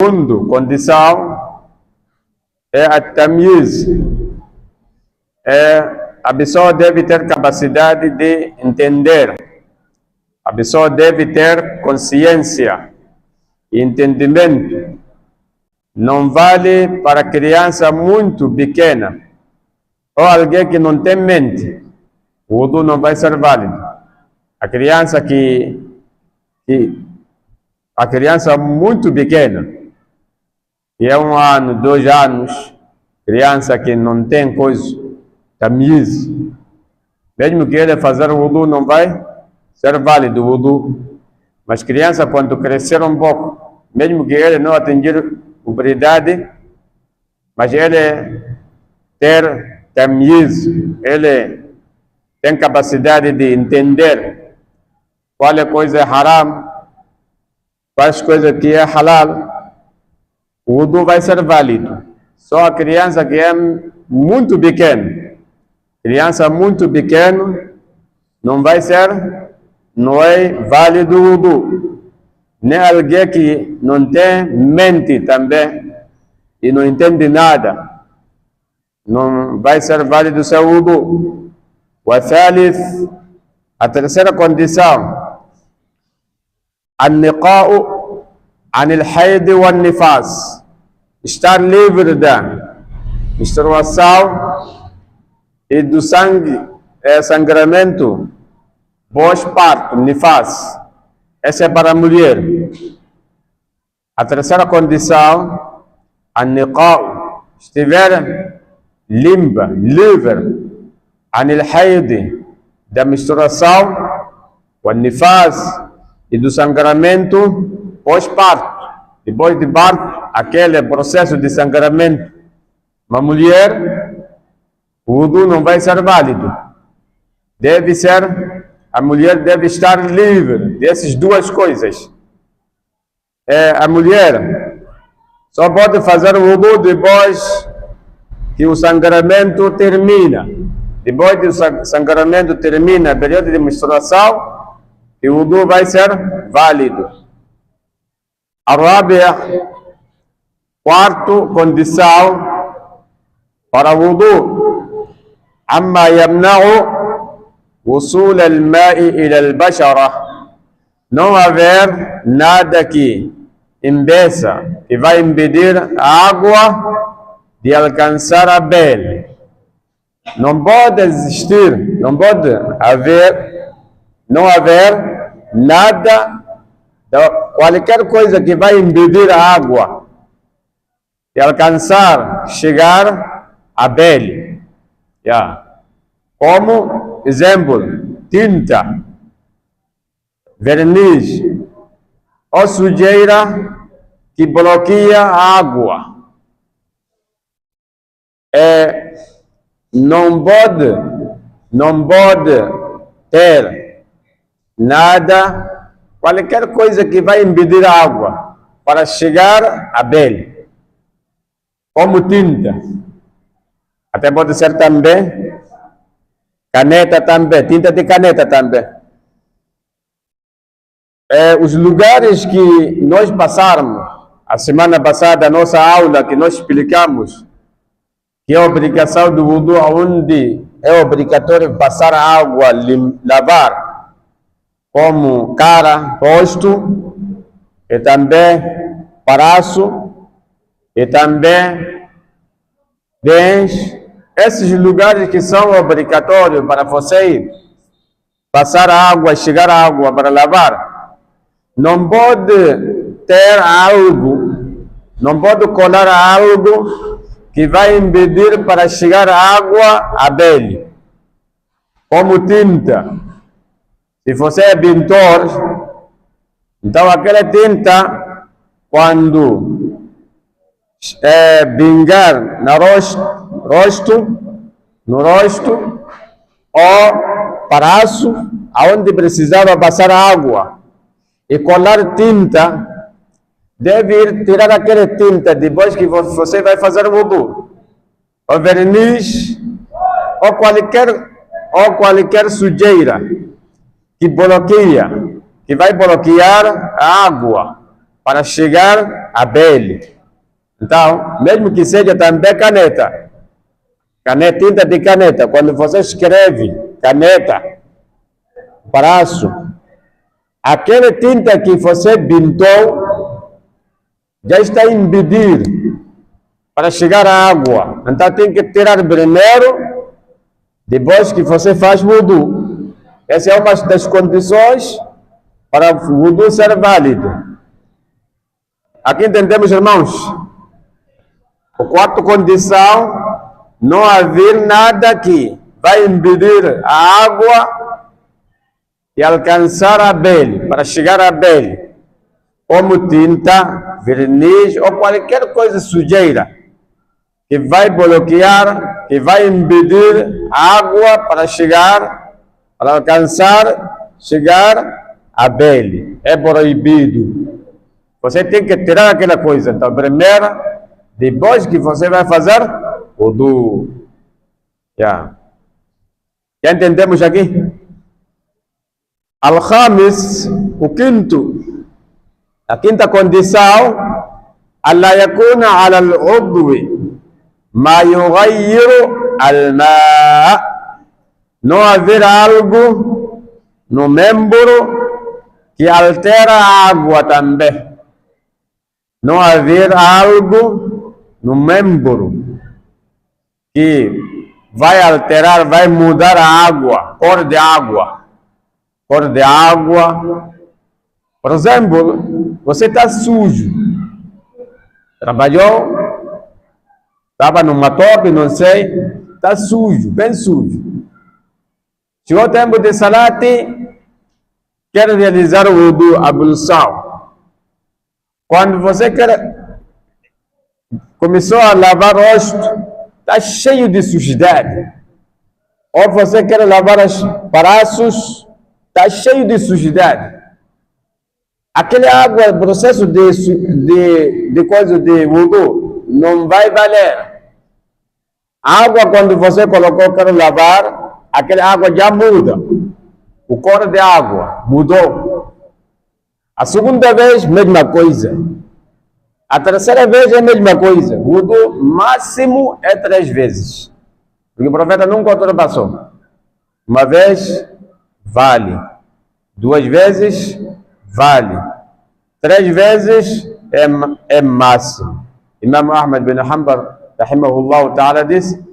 Segundo condição é a tamyiz. A pessoa deve ter capacidade de entender. A pessoa deve ter consciência e entendimento. Não vale para criança muito pequena ou alguém que não tem mente. O wudu não vai ser válido. A criança a criança muito pequena, que é 1 ano, 2 anos, criança que não tem coisa, tamiz, mesmo que ele fazer o wudu não vai ser válido o wudu. Mas criança quando crescer um pouco, mesmo que ele não atingir puberdade, mas ele ter tamiz, ele tem capacidade de entender qual é a coisa haram, quais coisas que é halal, o wudu vai ser válido. Só a criança que é muito pequena, criança muito pequena, não é válido o wudu. Nem alguém que não tem mente também e não entende nada, não vai ser válido o seu wudu. A terceira condição, النقاء عن الحيض والنفاس, estar livre da menstruação e do sangramento pós-parto, nifas. Essa é para a mulher. A terceira condição, النقاء, estiver limpa, livre, عن الحيض, da menstruação, والنفاس, e do sangramento pós-parto. Depois de parto, aquele processo de sangramento, uma mulher, o wudu não vai ser válido. A mulher deve estar livre dessas duas coisas. A mulher só pode fazer o wudu depois que o sangramento termina. Depois que o sangramento termina, período de menstruação, e o wudu vai ser válido. A quarta condição para o wudu, amma yamna'u wusul al-ma'i ila al-bashara, não haver nada que impeça, que vai impedir a água de alcançar a pele. Não pode existir, não haver nada, qualquer coisa que vai impedir a água de alcançar, chegar à pele. Como exemplo, tinta, verniz ou sujeira que bloqueia a água. Não pode ter nada, qualquer coisa que vai impedir a água para chegar à pele, como tinta. Até pode ser também caneta também, tinta de caneta também. Os lugares que nós passamos, a semana passada, a nossa aula que nós explicamos, que é a obrigação do wudu, onde é obrigatório passar água, lavar, como cara, rosto, e também braço, e também dentes. Esses lugares que são obrigatórios para você passar água, chegar à água para lavar, não pode ter algo, não pode colar algo que vai impedir para chegar a água à pele, como tinta. Se você é pintor, então aquela tinta, quando pingar no rosto ou braço, aonde precisava passar água e colar tinta, deve ir tirar aquela tinta depois que você vai fazer o wudu, ou verniz, ou qualquer sujeira que vai bloquear a água para chegar Abel. Então, mesmo que seja também caneta, tinta de caneta, quando você escreve caneta, braço, aquela tinta que você pintou já está a impedir para chegar à água. Então tem que tirar primeiro, depois que você faz wudu. Essa é uma das condições para o wudu ser válido. Aqui entendemos, irmãos? A quarta condição, não haver nada que vai impedir a água de alcançar a pele, para chegar à pele, como tinta, verniz ou qualquer coisa sujeira que vai bloquear, que vai impedir a água para chegar, para alcançar, chegar à pele. É proibido. Você tem que tirar aquela coisa. Então, primeiro, depois que você vai fazer wudu. Já entendemos aqui? Al-Khamis, o quinto, a quinta condição, alla yakuna ala al-udwi ma yughayyiru al-ma', não haver algo no membro que altera a água também. Não haver algo no membro que vai alterar, vai mudar a água, cor de água. Cor de água. Por exemplo, você está sujo. Trabalhou, estava numa toque, não sei, está sujo, bem sujo. Chegou o tempo de salate, quer realizar o wudu, a ablução. Quando você começou a lavar o rosto, está cheio de sujidade. Ou você quer lavar os braços, está cheio de sujidade. Aquela água, processo de coisa de wudu, não vai valer. A água, quando você colocou, quer lavar, aquela água já muda. O cor de água mudou. A segunda vez, mesma coisa. A terceira vez é a mesma coisa. O wudu máximo é 3 vezes. Porque o profeta nunca ultrapassou. Uma vez, vale. 2 vezes, vale. 3 vezes é máximo. Imam Ahmad bin Hanbal, rahimahullah ta'ala, disse,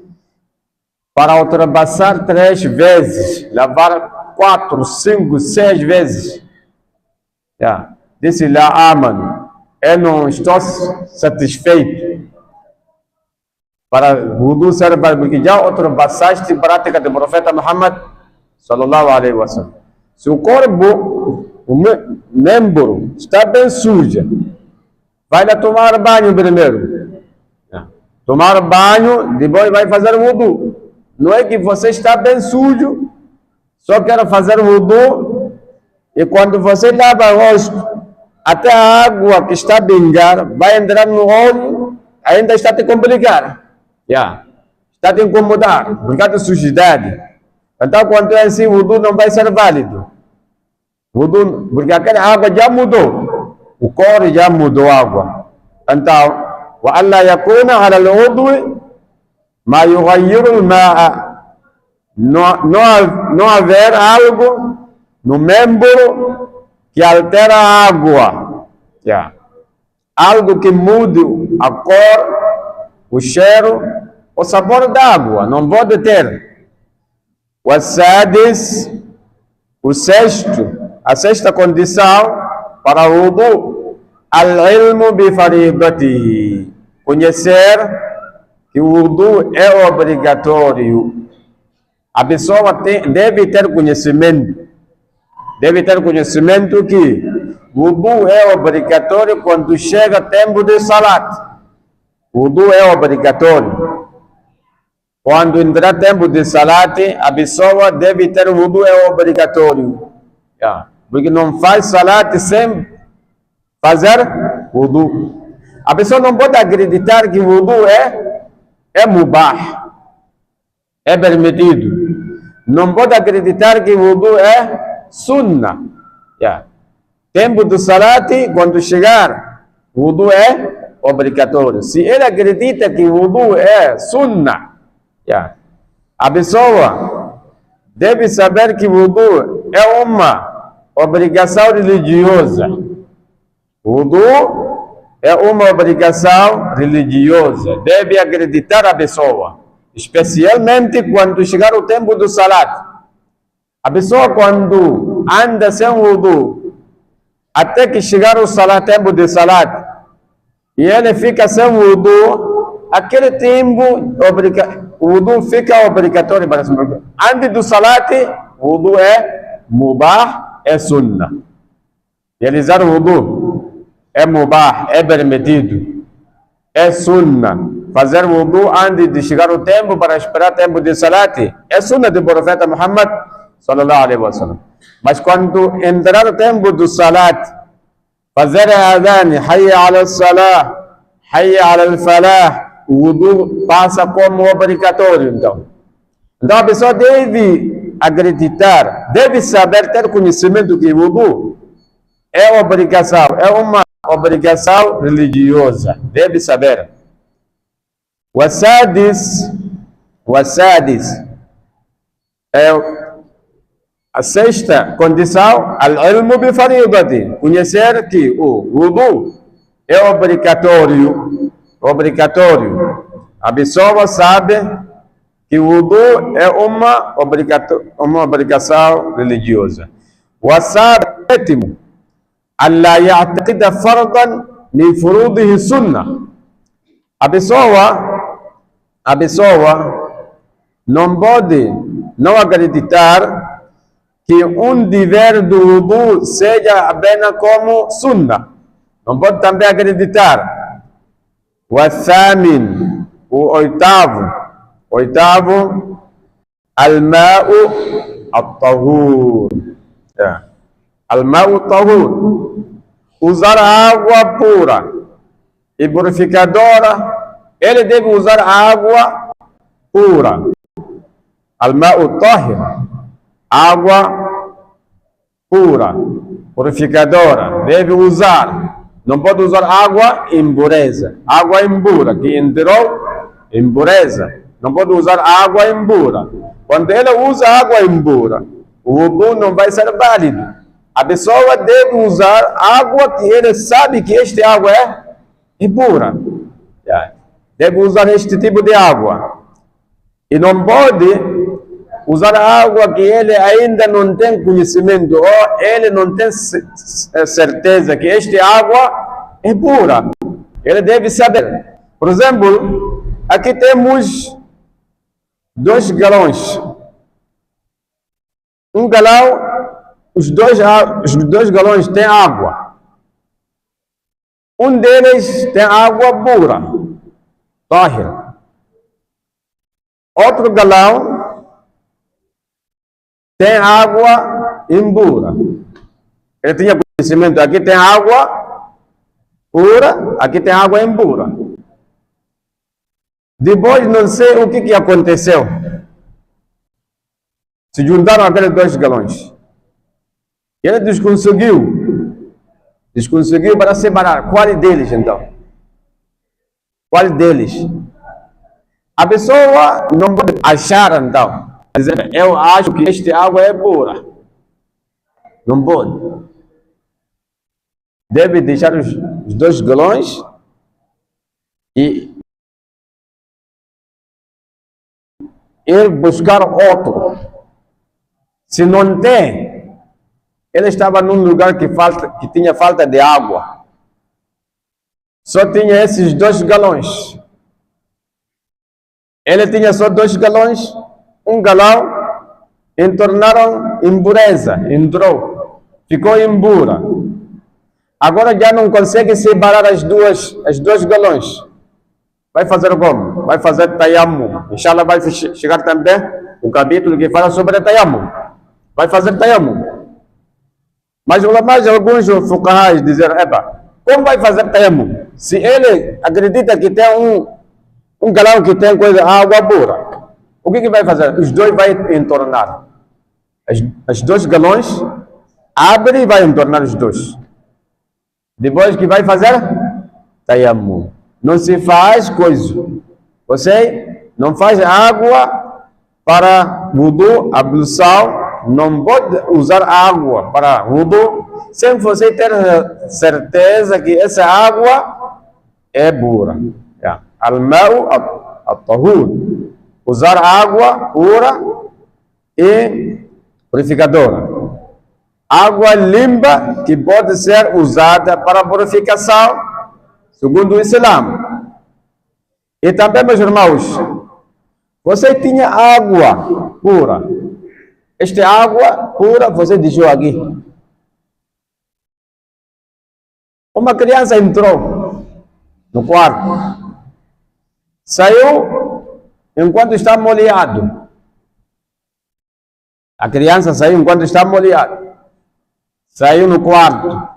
para ultrapassar 3 vezes, lavar 4, 5, 6 vezes. Disse lá, mano, eu não estou satisfeito para o wudu ser válido, porque já ultrapassaste a prática do profeta Muhammad sallallahu alaihi wasallam. Se o corpo, o membro está bem sujo, vai lá tomar banho primeiro. Tomar banho, depois vai fazer wudu. Não é que você está bem sujo, só quer fazer wudu, e quando você lava o rosto, até a água que está a pingar vai entrar no olho, ainda está a te complicar. Está a te incomodar, por causa da sujidade. Então, quando é assim, o wudu não vai ser válido. Wudu, porque aquela água já mudou. O cor já mudou a água. Então, wa alla yakuna ala al-udwi ma yughayyiru al-ma'a. Não haver algo no membro que altera a água. Algo que mude a cor, o cheiro, o sabor da água. Não pode ter. O sadis, a sexta condição para o wudu, al-ilmu bi faridatihi. Conhecer que o wudu é obrigatório. A pessoa deve ter conhecimento. Deve ter conhecimento que o wudu é obrigatório quando chega o tempo de salat. O wudu é obrigatório. Quando entrar tempo de salat, a pessoa deve ter o wudu, é obrigatório. Porque não faz salat sem fazer wudu. A pessoa não pode acreditar que o wudu é mubah, é permitido. Não pode acreditar que o wudu é sunnah. Tempo do salat, quando chegar, o wudu é obrigatório. Se ele acredita que o wudu é sunnah, a pessoa deve saber que o wudu é uma obrigação religiosa. O wudu é uma obrigação religiosa. Deve acreditar a pessoa, especialmente quando chegar o tempo do salat. A pessoa quando anda sem wudu, até que chegar o salat, tempo de salat, e ele fica sem wudu, aquele tempo o wudu fica obrigatório para si. Antes do salat, o wudu é mubah, é sunnah. Realizar o wudu é mubah, é permitido, é sunnah. Fazer wudu antes de chegar o tempo para esperar o tempo de salat é sunnah do profeta Muhammad sallallahu alaihi wasallam. Mas quando entrar o tempo do salat, fazer a adhan, hayya ala salah, hayya ala falah, o wudu passa como obrigatório. Então a pessoa deve acreditar, deve saber, ter conhecimento que o wudu é obrigação, é uma obrigação religiosa. Deve saber. Wasadis é a sexta condição, al-ilmu bi faridati, conhecer que o wudu é obrigatório. A pessoa sabe que o wudu é uma obrigação religiosa. O sétimo, alla ya'taqida fardan min furudihi sunnah. A pessoa não pode não acreditar que um dever do wudu seja apenas como sunnah. Não pode também acreditar. O thamin, o oitavo, al-ma'u at-tahur. Al-ma'u at-tahur. Usar água pura e purificadora, ele deve usar água pura. Al-ma'u at-tahir. Água pura, purificadora, deve usar. Não pode usar água impureza. Água impura, que entrou impureza. Não pode usar água impura. Quando ele usa água impura, o wudu não vai ser válido. A pessoa deve usar água que ele sabe que esta água é impura. Deve usar este tipo de água. E não pode usar água que ele ainda não tem conhecimento, ou ele não tem certeza que esta água é pura. Ele deve saber. Por exemplo, aqui temos 2 galões. Um galão, os dois galões têm água. Um deles tem água pura, tahir. Outro galão tem água impura. Ele tinha conhecimento, aqui tem água pura, aqui tem água impura. Depois não sei o que aconteceu. Se juntaram aqueles 2 galões. Ele desconseguiu para separar. Qual deles então? Qual deles? A pessoa não pode achar então. Eu acho que esta água é pura. Não pode. Deve deixar os 2 galões e ir buscar outro. Se não tem, ele estava num lugar que tinha falta de água. Só tinha esses 2 galões. Ele tinha só 2 galões. Um galão entornaram impureza, entrou, ficou impura. Agora já não consegue separar os 2 galões. Vai fazer como? Vai fazer tayammum. Inshallah vai chegar também o capítulo que fala sobre tayammum. Vai fazer tayammum. Mas alguns fuqahas dizer, como vai fazer tayammum? Se ele acredita que tem um galão que tem água pura, o que vai fazer? Os 2 vai entornar. Os 2 galões abre e vai entornar os 2. Depois que vai fazer? tayammum. Não se faz coisa. Você não faz água para wudu, ablução. Não pode usar água para wudu sem você ter certeza que essa água é pura. Al-ma'u at-tahur. Usar água pura e purificadora. Água limpa que pode ser usada para purificação, segundo o Islã. E também, meus irmãos, você tinha água pura. Esta água pura você deixou aqui. Uma criança entrou no quarto, saiu enquanto está molhado. A criança saiu enquanto está molhado. Saiu no quarto.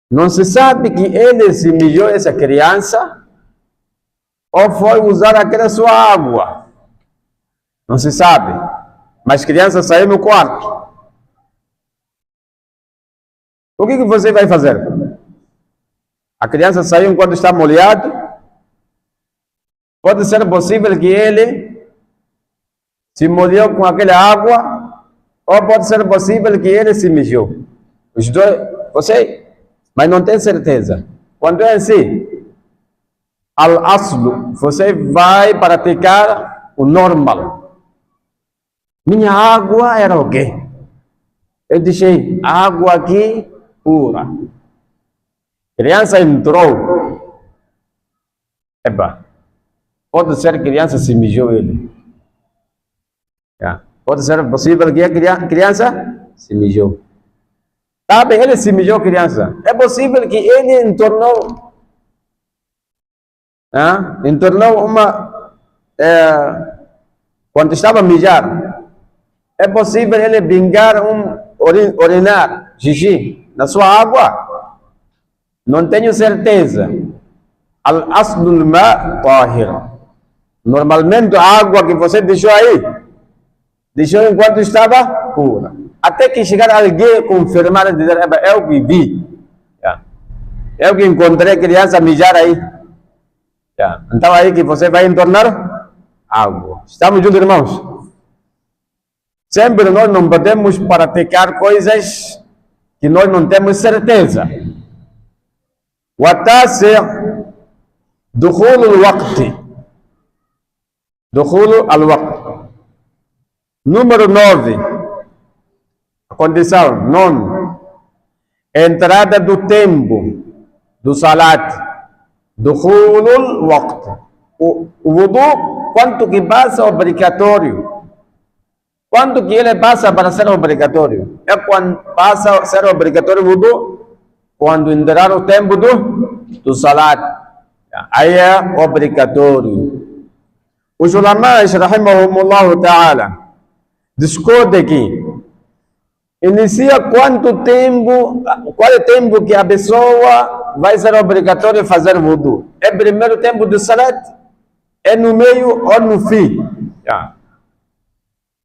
Não se sabe que ele se mijou essa criança ou foi usar aquela sua água. Não se sabe. Mas a criança saiu no quarto. O que você vai fazer? A criança saiu enquanto está molhado. Pode ser possível que ele se molhou com aquela água, ou pode ser possível que ele se mijou. Os dois, você, mas não tem certeza. Quando é assim, al-aslu, você vai praticar o normal. Minha água era o quê? Eu deixei água aqui pura. Criança entrou. Epa, pode ser que a criança se mijou ele. Pode ser possível que a criança se mijou. Tá bem, ele se mijou, criança. É possível que ele entornou uma... quando estava a mijar, é possível ele pingar orinar, xixi, na sua água? Não tenho certeza. Al-aslul ma tahir. Normalmente a água que você deixou aí, deixou enquanto estava pura. Até que chegar alguém confirmar e dizer, eu que vi. Eu que encontrei criança mijar aí. Então aí que você vai entornar água. Estamos juntos, irmãos? Sempre nós não podemos praticar coisas que nós não temos certeza. والتاسع دخول الوقت. دخول الوقت. Número 9. A condição 9. Entrada do tempo do salat. Dukhulul waqt. O wudu, quanto que passa obrigatório? Quanto que ele passa para ser obrigatório? É quando passa a ser obrigatório o wudu? Quando entrar o tempo do salat. Aí é obrigatório. Os ulamais, rahimahumullah ta'ala, discutem que inicia quanto tempo, qual é o tempo que a pessoa vai ser obrigatório fazer wudu? É primeiro tempo do salat? É no meio ou no fim?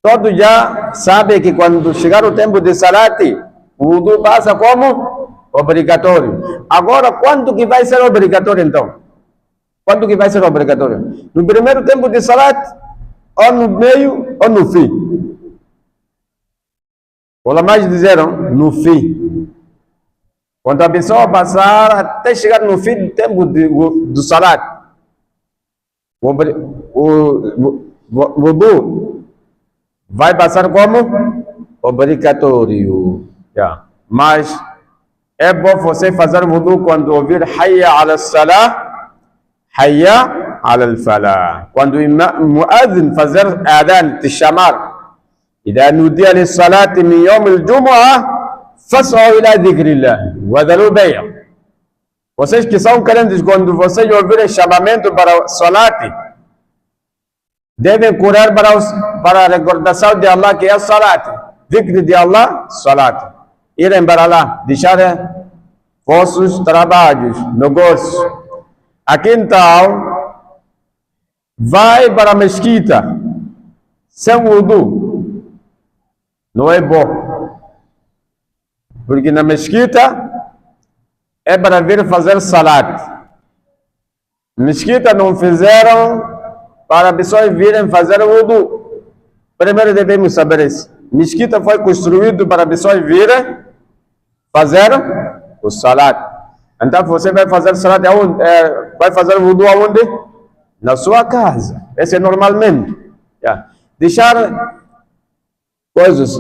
Todos já sabem que quando chegar o tempo de salat, o wudu passa como obrigatório. Agora, quanto que vai ser obrigatório então? Quanto que vai ser obrigatório? No primeiro tempo de salat, ou no meio, ou no fim? Os ulamais disseram no fim. Quando a pessoa passar até chegar no fim do tempo do salat, o wudu vai passar como obrigatório. Mas é bom você fazer wudu quando ouvir hayya ala salah, hayya ala falah. Quando o muadhin fazer adhan, te chamar, إذا نودي للصلاة من يوم الجمعة فاسعوا إلى ذكر الله وذروا البيع. Vocês que são crentes, quando vocês ouvirem chamamento para o salat, devem correr para a recordação de Allah, que é o salat. Dhikr de Allah, salat. Irem para lá, deixarem vossos trabalhos, negócios. Aqui então, vai para a mesquita sem wudu. Não é bom. Porque na mesquita é para vir fazer salat. Mesquita não fizeram para pessoas virem fazer wudu. Primeiro devemos saber isso. Mesquita foi construído para pessoas virem fazer o salat. Então você vai fazer salat aonde? Vai fazer wudu aonde? Na sua casa. Esse é normalmente. Deixar coisas,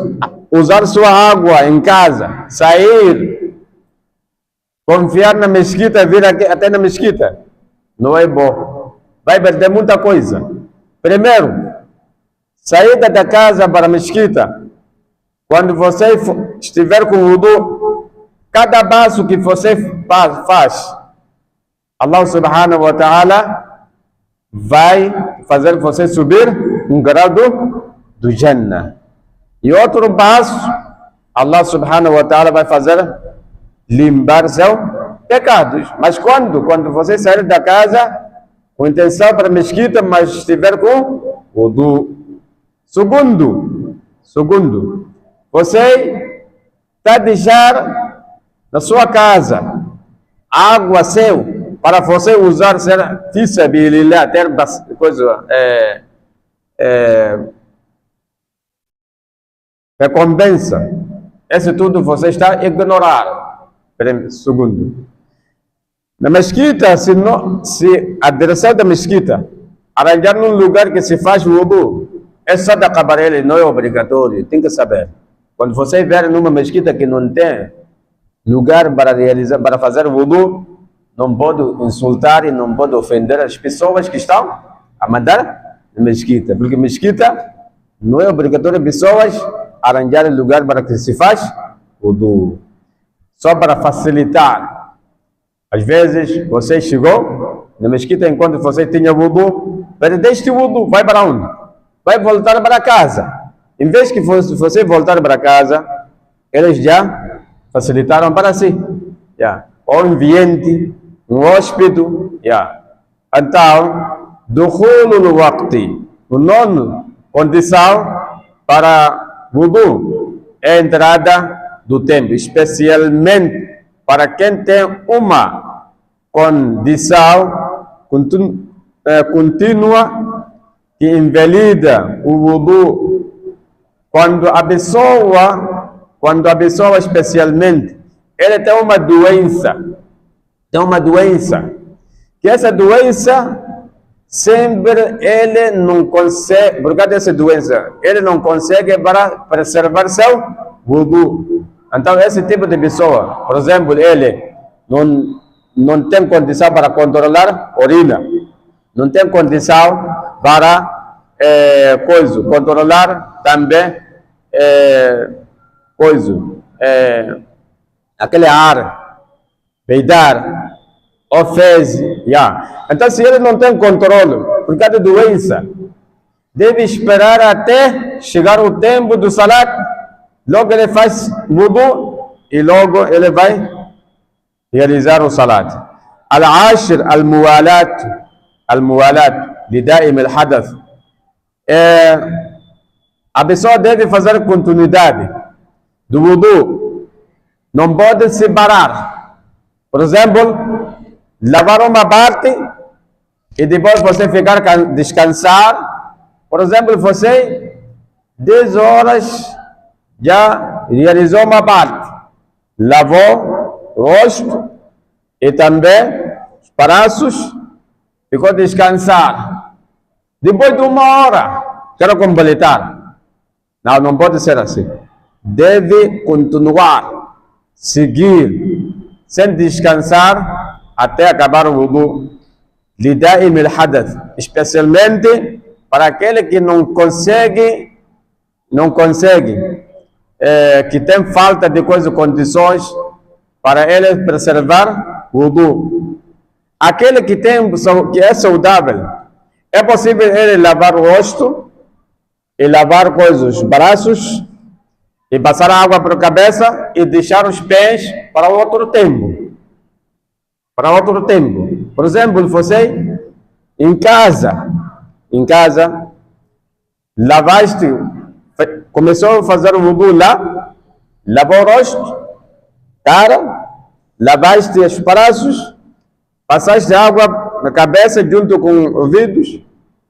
usar sua água em casa, sair, confiar na mesquita, vir aqui, até na mesquita, não é bom. Vai perder muita coisa. Primeiro, saída da casa para a mesquita, quando você estiver com wudu, cada passo que você faz, Allah subhanahu wa ta'ala vai fazer você subir um grau do Jannah. E outro passo, Allah subhanahu wa ta'ala vai fazer limpar seus pecados. Mas quando você sair da casa com intenção para a mesquita, mas estiver com wudu. Segundo, você está a deixar na sua casa água seu para você usar, ser fisabilillah, ter coisa, recompensa. Esse tudo você está a ignorar. Segundo, na mesquita, se a direção da mesquita arranjar num lugar que se faz wudu, é sadaqa para ele, não é obrigatório. Tem que saber. Quando você ver numa mesquita que não tem lugar para realizar, para fazer wudu, não pode insultar e não pode ofender as pessoas que estão a mandar na mesquita, porque mesquita não é obrigatório pessoas arranjar lugar para que se faz wudu, só para facilitar. Às vezes você chegou na mesquita enquanto você tinha wudu, perdeste wudu, vai para onde? Vai voltar para casa. Em vez que você voltar para casa, eles já facilitaram para si. O ambiente, um hóspede. Então, dukhulul waqti, o nono condição para wudu é a entrada do tempo, especialmente para quem tem uma condição contínua que invalida o wudu. Quando a pessoa especialmente, ele tem uma doença, que essa doença sempre ele não consegue, por causa dessa doença, ele não consegue para preservar seu wudu. Então esse tipo de pessoa, por exemplo, ele não tem condição para controlar a urina, não tem condição para controlar também aquele ar, peidar, ou fezes. Então, se ele não tem controle por causa da doença, deve esperar até chegar o tempo do salat, logo ele faz wudu e logo ele vai realizar o salat. Al-ashir, al-muwalat, lidaim al-hadath. A pessoa deve fazer continuidade do wudu, não pode separar. Por exemplo, lavar uma parte e depois você ficar descansar. Por exemplo, você 10 horas já realizou uma parte, lavou o rosto e também os braços, ficou descansar. Depois de 1 hora, quero completar. Não pode ser assim. Deve continuar, seguir, sem descansar até acabar o wudu. Lidaim al-hadath, especialmente para aquele que não consegue, que tem falta de condições para ele preservar o wudu. Aquele que é saudável, é possível ele lavar o rosto e lavar os braços e passar água para a cabeça e deixar os pés para outro tempo. Por exemplo, você em casa, lavaste, começou a fazer o wudu lá, lavou o rosto, cara, lavaste os braços, passaste água na cabeça junto com os ouvidos,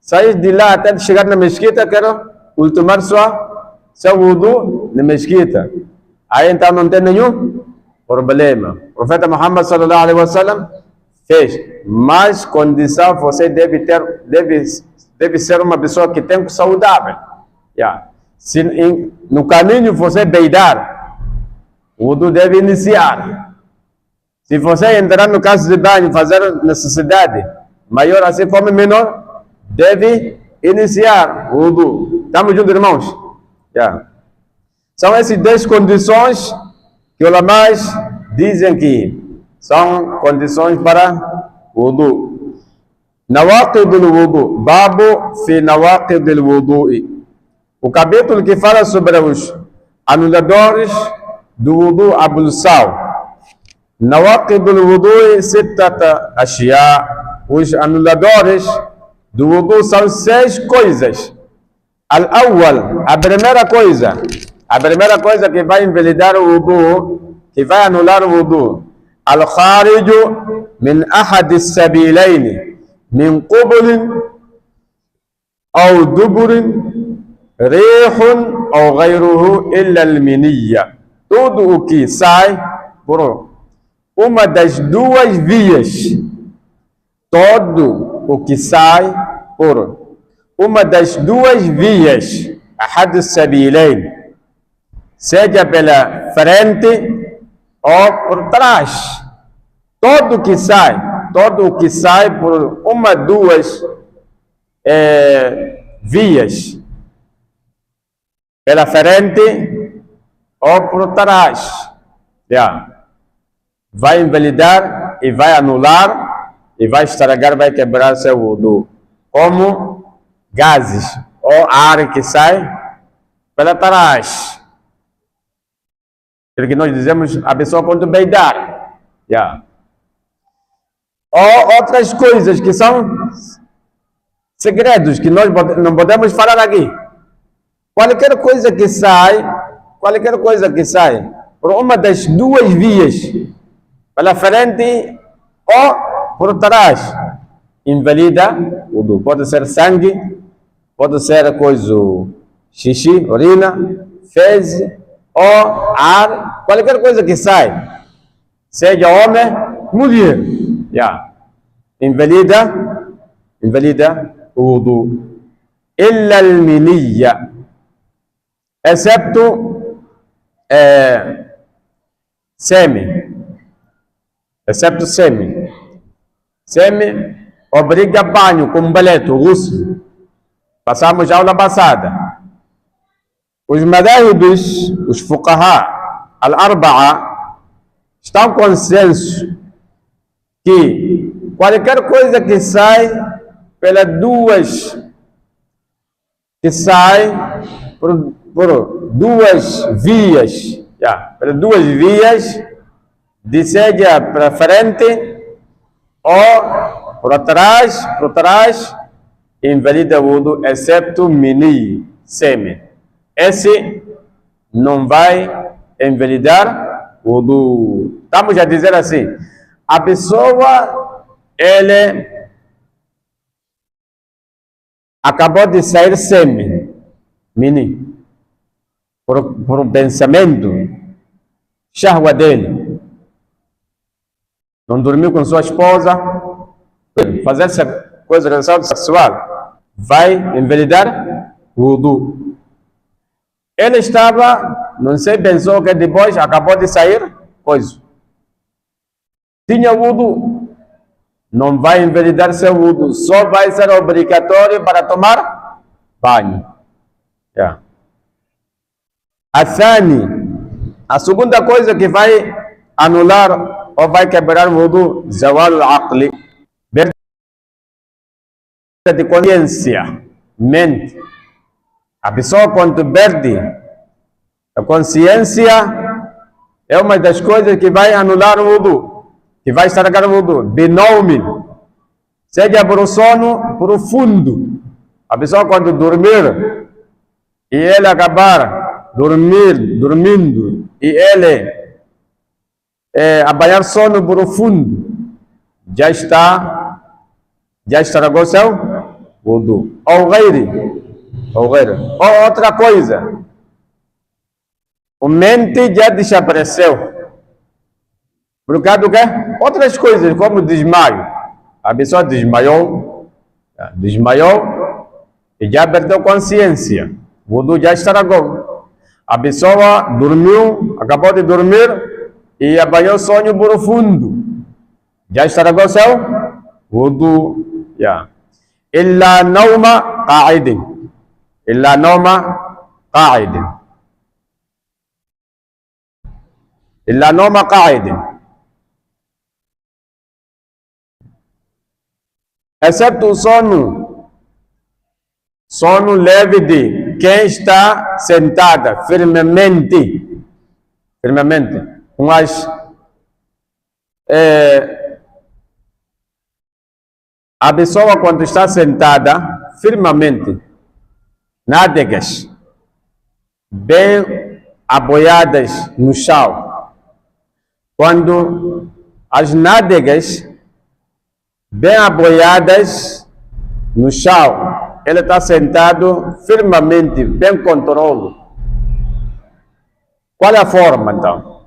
saíste de lá até chegar na mesquita, quero ultimar seu wudu na mesquita. Aí então não tem nenhum problema. O profeta Muhammad sallallahu alaihi wasallam fez, mas condição você deve ser uma pessoa que tem saudável. Se no caminho você beidar, o wudu deve iniciar. Se você entrar no caso de banho, fazer necessidade maior, assim como menor, deve iniciar o wudu. Estamos juntos, irmãos? São essas 10 condições que os ulamás dizem que são condições para o wudu. Nawaqid al-wudu, babu fi nawaqid al-wudu. O capítulo que fala sobre os anuladores do wudu ablução. Nawaqid al-wudu sittata ashya. Os anuladores do wudu são 6 coisas. Al-awwal, a primeira coisa que vai invalidar o wudu, que vai anular o wudu, al-khariju min ahad as-sabilayn, min qubulin aw duburin, rihun aw ghayruhu illa al-miniyya. Tudo o que sai por uma das duas vias, todo o que sai por uma das duas vias, ahad as-sabilayn, seja pela frente ou por trás, todo o que sai por uma, duas vias, pela frente ou por trás, vai invalidar e vai anular e vai estragar, vai quebrar seu wudu, como gases ou ar que sai pela trás. Porque nós dizemos a pessoa quando beidar. Ou outras coisas que são segredos que nós não podemos falar aqui. Qualquer coisa que sai por uma das duas vias, pela frente ou por trás, invalida o wudu. Pode ser sangue, pode ser coisa, xixi, urina, fezes, ou ar, qualquer coisa que sai, seja homem, mulher, invalida o wudu. Illa al-miniyya, excepto sêmen, obriga banho com balete, ghusl. Passamos a aula passada. Os madahibis, os fuqaha, al-arba'a, estão consensos que qualquer coisa que sai pelas duas, por duas vias, pelas duas vias, de seja para frente ou por trás, invalida o wudu, excepto mini, sêmen. Esse não vai invalidar o wudu. Estamos a dizer assim, a pessoa, ele acabou de sair sêmen, mini, por um pensamento, shahwa dele, não dormiu com sua esposa, fazer essa coisa, relação sexual, vai invalidar o wudu. Ele estava, não sei, pensou que depois acabou de sair, coisa. Tinha wudu, não vai invalidar seu wudu, só vai ser obrigatório para tomar banho. A segunda coisa que vai anular ou vai quebrar o wudu, zawal al-aqli, perda de consciência, mente. A pessoa quando perde a consciência é uma das coisas que vai anular o wudu, que vai estragar o wudu. Binaumin, seja por um sono profundo. A pessoa quando dormir e ele acabar dormindo e ele a banhar sono profundo, já estragou seu wudu. Ou outra coisa, o mente já desapareceu. Por causa do quê? Outras coisas, como desmaio. A pessoa desmaiou e já perdeu consciência. O wudu já estragou. A pessoa dormiu, acabou de dormir e apanhou sonho profundo. Já estragou seu wudu. Illa nauma qa'idin. Illa nauma qa'idin. Illa nauma qa'idin. Exceto o sono leve de quem está sentada firmemente, mas a pessoa quando está sentada firmemente, nádegas bem apoiadas no chão, quando as nádegas bem apoiadas no chão, ele está sentado firmemente, bem controle. Qual é a forma então?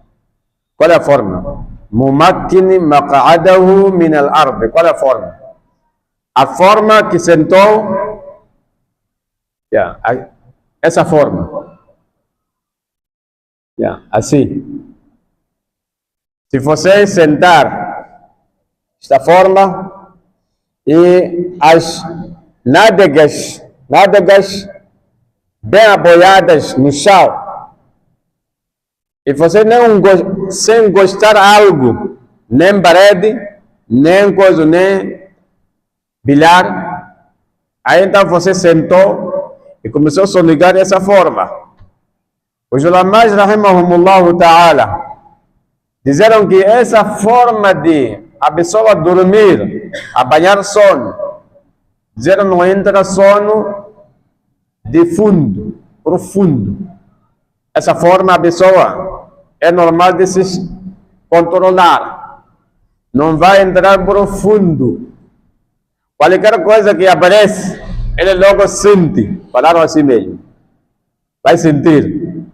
Qual é a forma? Mumakkini maq'adahu min al-ard. Qual é a forma? A forma que sentou, essa forma, assim. Se você sentar esta forma e as nádegas bem apoiadas no chão, e você sem gostar algo, nem parede, nem coisa, nem bilhar, aí então você sentou e começou a sonegar dessa forma. Os ulamás, rahimahumullah ta'ala, disseram que essa forma de a pessoa dormir, apanhar sono, disseram não entra sono de fundo, profundo. Essa forma a pessoa é normal de se controlar. Não vai entrar profundo. Qualquer coisa que aparece, ele logo sente. Falaram assim mesmo. Vai sentir.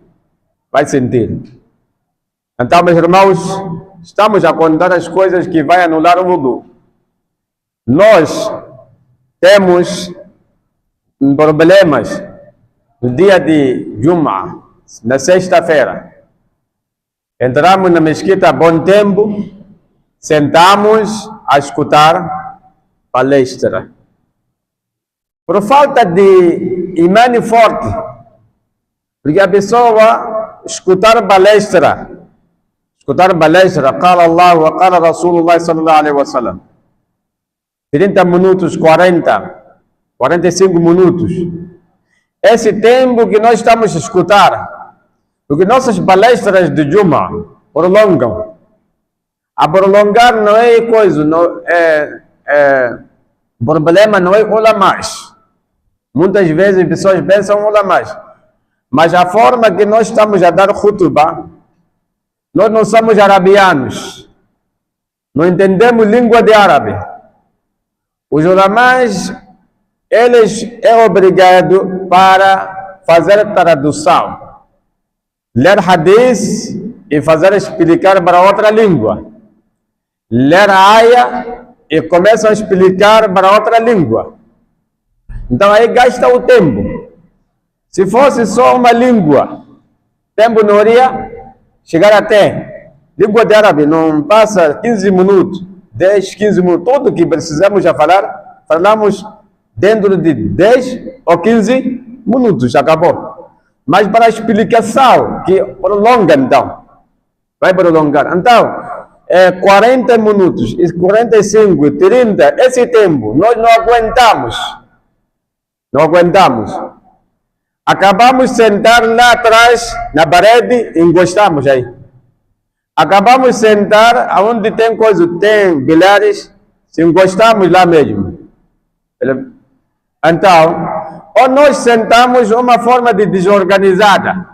Então, meus irmãos, estamos a contar as coisas que vai anular o wudu. Nós temos problemas no dia de Jum'a, na sexta-feira. Entramos na mesquita a bom tempo, sentamos a escutar palestra. Por falta de imã forte, porque a pessoa escutar palestra, qala Allah wa qala Rasulullah sallallahu alaihi wasallam, 30 minutos, 40, 45 minutos. Esse tempo que nós estamos a escutar, porque nossas palestras de Juma prolongam. A prolongar não é coisa, não problema não é ulamás. Muitas vezes as pessoas pensam ulamás, mas a forma que nós estamos a dar khutbah, nós não somos arabianos, não entendemos língua de árabe. Os ulamás, eles é obrigado para fazer tradução, ler hadith e fazer explicar para outra língua, ler aya e começam a explicar para outra língua. Então aí gasta o tempo. Se fosse só uma língua, tempo não iria chegar até. Língua de árabe não passa 15 minutos, 10, 15 minutos. Tudo que precisamos já falar, falamos dentro de 10 ou 15 minutos, acabou. Mas para a explicação, que prolonga então, vai prolongar. Então, 40 minutos, 45, 30, esse tempo, nós não aguentamos. Acabamos de sentar lá atrás, na parede, e encostamos aí. Acabamos de sentar onde tem coisa, tem bilhares, se encostamos lá mesmo. Então, ou nós sentamos uma forma de desorganizada.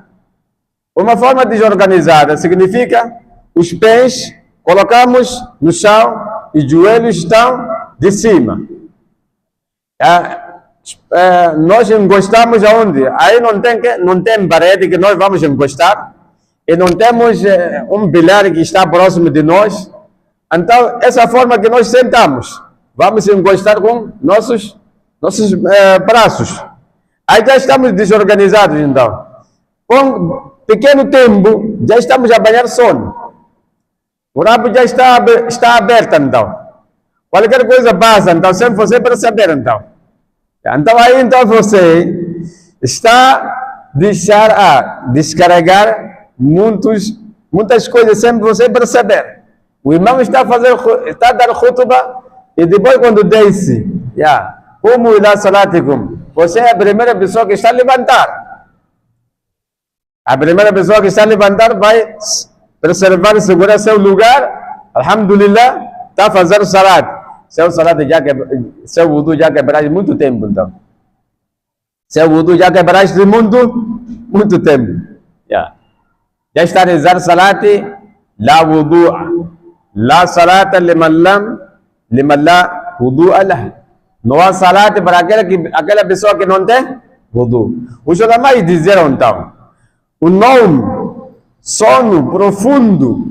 Uma forma desorganizada significa os pés colocamos no chão e os joelhos estão de cima. Nós encostamos aonde? Aí não tem parede que nós vamos encostar e não temos um pilar que está próximo de nós. Então, essa forma que nós sentamos, vamos encostar com nossos braços. Aí já estamos desorganizados, então. Com pequeno tempo, já estamos a banhar sono. O rabo já está aberto, então. Qualquer coisa passa, então, sem você perceber, então. Então, aí, então, você está a descarregar muitas coisas sem você perceber. O irmão está a dar khutbah e depois quando desce, como ila salatikum, você é a primeira pessoa que está a levantar. A primeira pessoa que está a levantar vai preservar e segurar seu lugar. Alhamdulillah, está a fazer salat. Seu wudu já quebraste muito tempo, então. Seu wudu já quebraste muito tempo. Já está a rezar salat, la wudu'a. La salata liman la wudu'a lah. Não há salat para aquela pessoa que não tem wudu. Os ulamais disseram, então, o nome, sono profundo,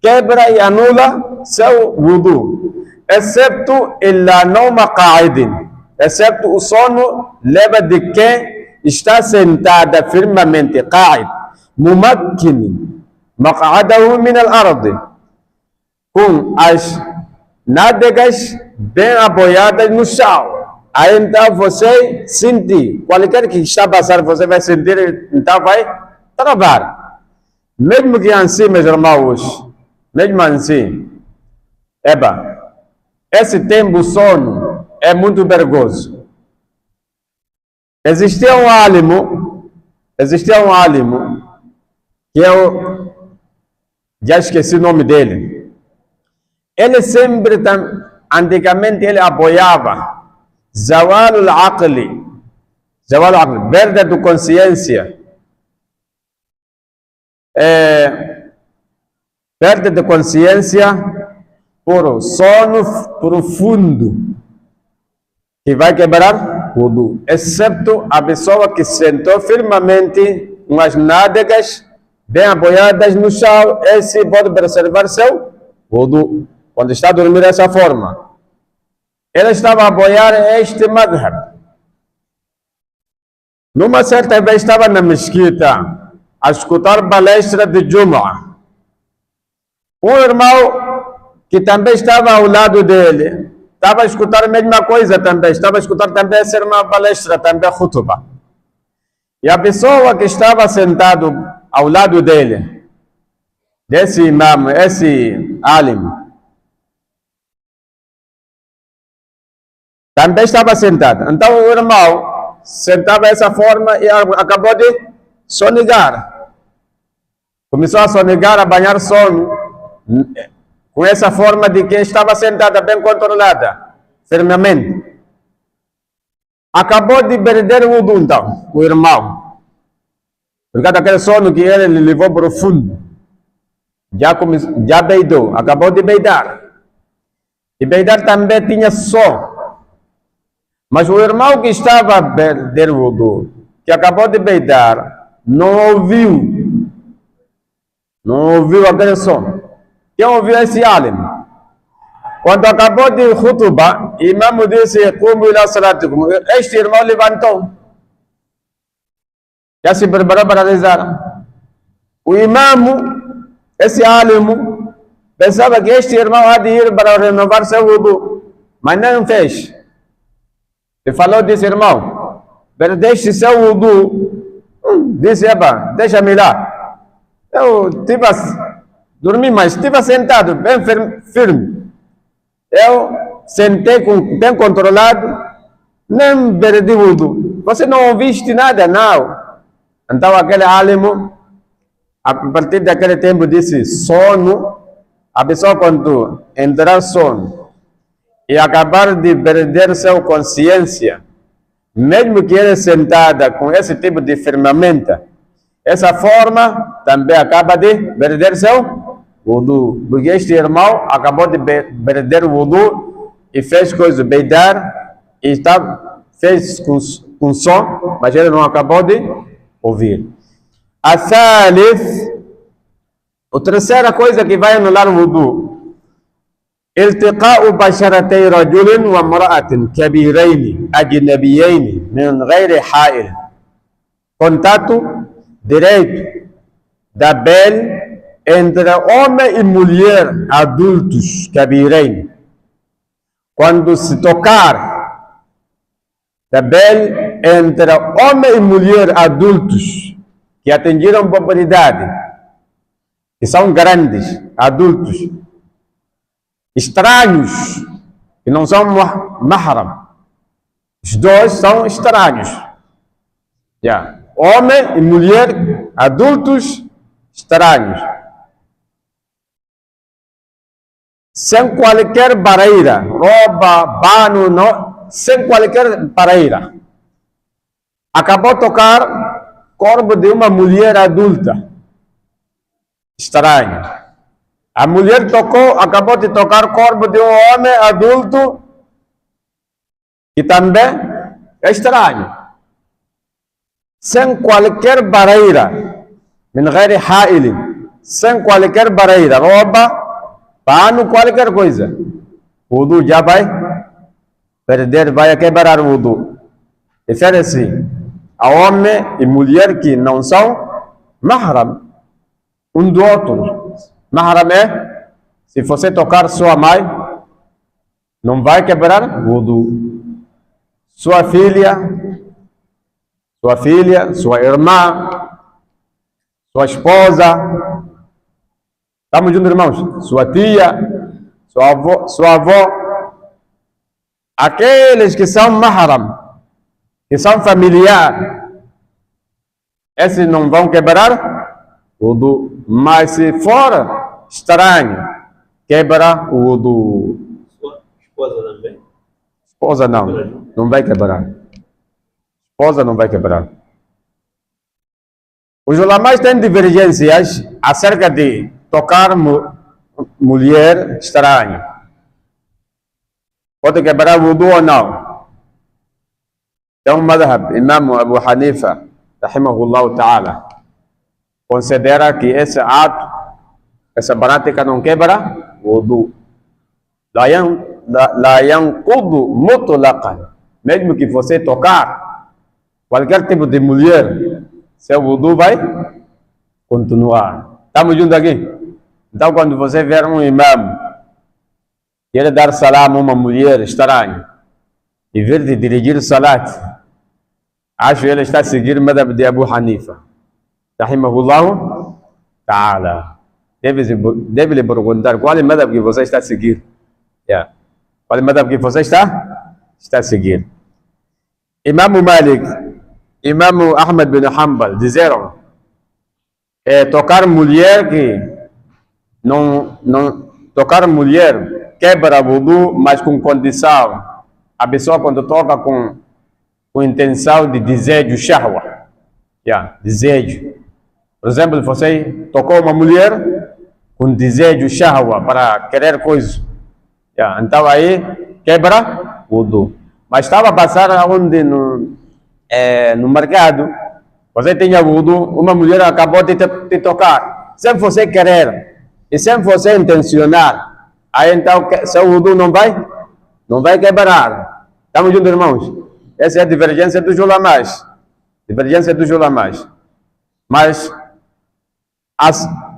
quebra e anula seu wudu, excepto illa noma qa'idin, excepto o sono leva de quem está sentada firmemente, qa'id, mumakkin, maq'adahu min al-ardi, com as nádegas bem apoiadas no chão. Aí então você sente, qualquer que está passando, você vai sentir, então vai travar. Mesmo que assim, meus irmãos, mesmo assim, esse tempo sono é muito perigoso. Existia um álimo que eu já esqueci o nome dele. Ele sempre, antigamente, ele apoiava Zawal al-Aqli, perda de consciência, perda de consciência por sono profundo, que vai quebrar wudu, exceto a pessoa que sentou firmemente com as nádegas bem apoiadas no chão, esse pode preservar seu wudu. Quando está a dormir dessa forma, ele estava a apoiar este madhab. Numa certa vez estava na mesquita a escutar palestra de Jumu'ah. Um irmão que também estava ao lado dele, estava a escutar a mesma coisa também, estava a escutar também essa irmã palestra, também khutbah. E a pessoa que estava sentado ao lado dele, desse imam, esse alim, também estava sentado. Então o irmão sentava dessa forma e acabou de sonegar. Começou a sonegar, a banhar sono, com essa forma de que estava sentada bem controlada, firmemente. Acabou de perder o wudu, então, o irmão. Por causa daquele sono que ele levou profundo. Já beidou, acabou de beidar. E beidar também tinha som. Mas o irmão que estava a perder o wudu, que acabou de beidar, não ouviu aquele som. Quem ouviu esse alim? Quando acabou de khutbah, o imam disse, "Qumu ila salatikum." Este irmão levantou. Já se preparou para rezar. O imam, esse alim, pensava que este irmão há de ir para renovar seu wudu, mas não fez. Ele falou, disse, irmão, perdeste seu wudu. Disse, deixa-me lá. Eu dormi, mas estive sentado, bem firme. Eu sentei bem controlado, nem perdi o wudu. Você não ouviste nada? Não. Então aquele álimo, a partir daquele tempo, disse, sono, a pessoa quando entrar sono, e acabar de perder sua consciência, mesmo que ele sentada com esse tipo de firmamento, essa forma também acaba de perder seu wudu. Porque este irmão acabou de perder o wudu e fez coisa, beidar, e fez com som, mas ele não acabou de ouvir. A terceira coisa que vai anular o wudu: التقاء بشرتي رجل وامرأة كبيرين أجنبيين من غير حائل. Contato direito da pele entre homem e mulher adultos, كبيرين. Quando se tocar da pele entre homem e mulher adultos que atingiram popularidade, que são grandes, adultos, estranhos, que não são mahram. Os dois são estranhos. Homem e mulher, adultos, estranhos. Sem qualquer barreira, roupa, banho, não, sem qualquer barreira. Acabou de tocar corpo de uma mulher adulta. Estranho. A mulher acabou de tocar o corpo de um homem adulto que também é estranho. Sem qualquer barreira, sem qualquer barreira, roupa, pano, qualquer coisa, o wudu já vai perder, vai quebrar o wudu. Refere-se a homem e mulher que não são mahram um do outro. Mahram é, se você tocar sua mãe, não vai quebrar wudu. Sua filha, sua irmã, sua esposa, estamos juntos, irmãos? Sua tia, sua avó, aqueles que são mahram, que são familiares, esses não vão quebrar wudu. Mas se for estranho, quebra o wudu. Sua esposa também? Esposa não vai quebrar. Esposa não vai quebrar. Os ulamais têm divergências acerca de tocar mulher estranha. Pode quebrar o wudu ou não? Então, o madhab, Imam Abu Hanifa, rahimahullah ta'ala, considera que esse ato, essa prática não quebra o wudu. La yanqudu mutlaqan. Mesmo que você tocar qualquer tipo de mulher, seu wudu vai continuar. Estamos juntos aqui? Então, quando você ver um imam e ele dar salam a uma mulher estranha, e vir de dirigir salat, acho que ele está a seguir o madhab de Abu Hanifa, rahimahullah ta'ala. Deve lhe perguntar qual é o madhab que você está a seguir. Qual é o madhab que você está a seguir. Imam Malik, Imam Ahmad bin Hanbal disseram tocar mulher que não tocar mulher quebra wudu, mas com condição. A pessoa quando toca com intenção de desejo, shahwa, desejo. Por exemplo, você tocou uma mulher com desejo, shahwa, para querer coisa. Então aí quebra wudu. Mas estava a passar onde no mercado, você tinha wudu, uma mulher acabou de te tocar, sem você querer e sem você intencionar. Aí então seu wudu não vai quebrar. Estamos juntos, irmãos? Essa é a divergência dos ulamais. Mas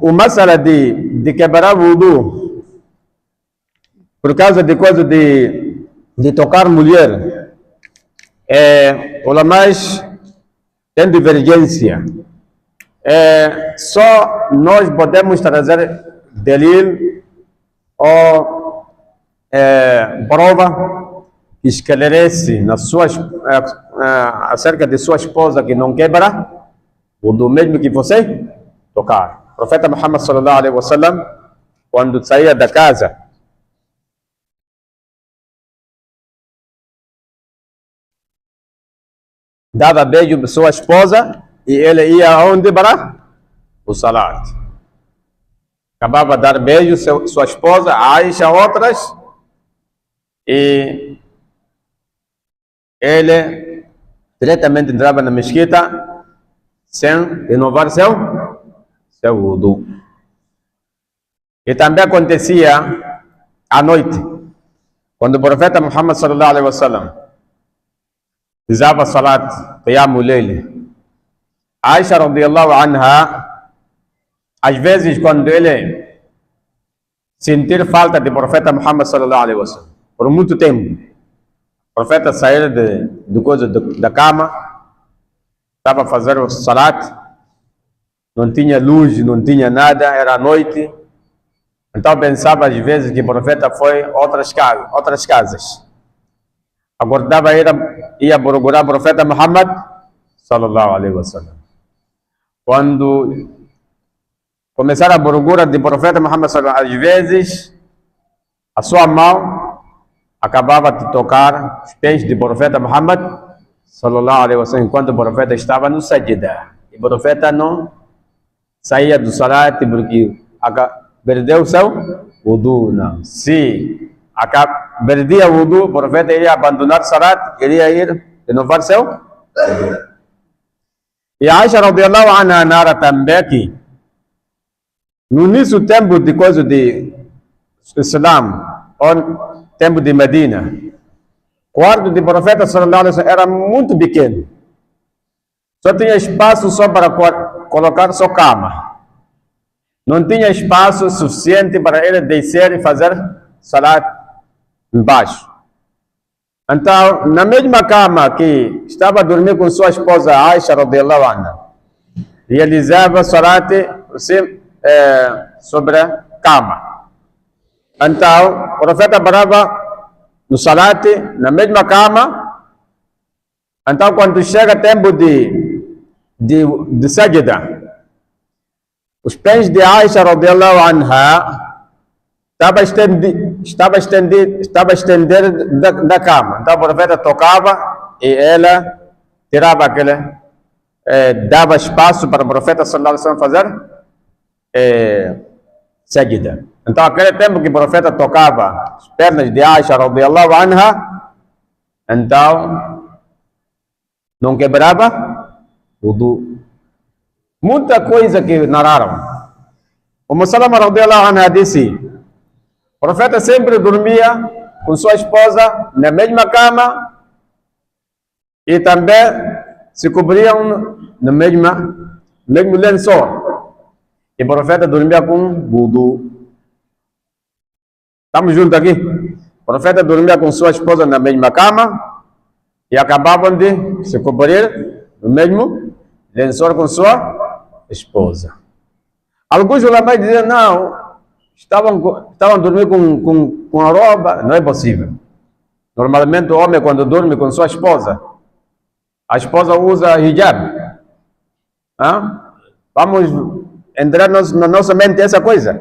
o masala de quebrar o wudu por causa de coisa de tocar mulher, ulamais têm divergência. Só nós podemos trazer delil ou prova que esclarece acerca de sua esposa que não quebra wudu mesmo que você tocar. O profeta Muhammad sallallahu alaihi wasallam, quando saía da casa, dava beijo para sua esposa e ele ia aonde para o salat. acabava de dar beijo, sua esposa, Aisha, outras, e ele diretamente entrava na mesquita sem renovar seu wudu. E também acontecia à noite, quando o profeta Muhammad sallallahu alaihi wasallam rezava salat, qiyamul layl, Aisha radiyallahu anha, às vezes quando ele sentir falta do profeta Muhammad sallallahu alaihi wasallam, por muito tempo, o profeta sair da cama, estava a fazer o salat, não tinha luz, não tinha nada, era à noite. Então pensava às vezes que o profeta foi a outras casas. Acordava, ia procurar o profeta Muhammad sallallahu alaihi wasallam. Quando começaram a procura do profeta Muhammad sallallahu alaihi wasallam, às vezes a sua mão acabava de tocar os pés do profeta Muhammad sallallahu alaihi wasallam, enquanto o profeta estava no sajda. E o profeta não saía do salat porque perdeu o seu wudu, não. Se perdia o wudu, o profeta iria abandonar o salat, iria ir renovar seu wudu. E a Aisha radiyallahu anha narra também que no início do tempo de coisa de Islam, ou tempo de Medina, o quarto do profeta sallallahu alaihi wasallam era muito pequeno. Só tinha espaço só para colocar sua cama. Não tinha espaço suficiente para ele descer e fazer salat embaixo. Então, na mesma cama que estava a dormir com sua esposa Aisha radiyallahu anha, realizava salat sobre a cama. Então, o profeta parava no salat, na mesma cama. Então, quando chega tempo de sajda, os pés de Aisha radiyallahu anha estava estendido da cama. Então o profeta tocava e ela tirava dava espaço para o profeta sallallahu alaihi wasallam fazer sajda. Então aquele tempo que o profeta tocava as pernas de Aisha radiyallahu anha, então não quebrava wudu. Muita coisa que narraram. O Salama radiyallahu anha disse: o profeta sempre dormia com sua esposa na mesma cama e também se cobriam no mesmo lençol. E o profeta dormia com wudu. Estamos juntos aqui? O profeta dormia com sua esposa na mesma cama e acabavam de se cobrir no mesmo lençol com sua esposa. Alguns ulamais diziam, não, estavam dormindo com a roupa. Não é possível. Normalmente o homem, quando dorme com sua esposa, a esposa usa hijab. Vamos entrar na nossa mente essa coisa.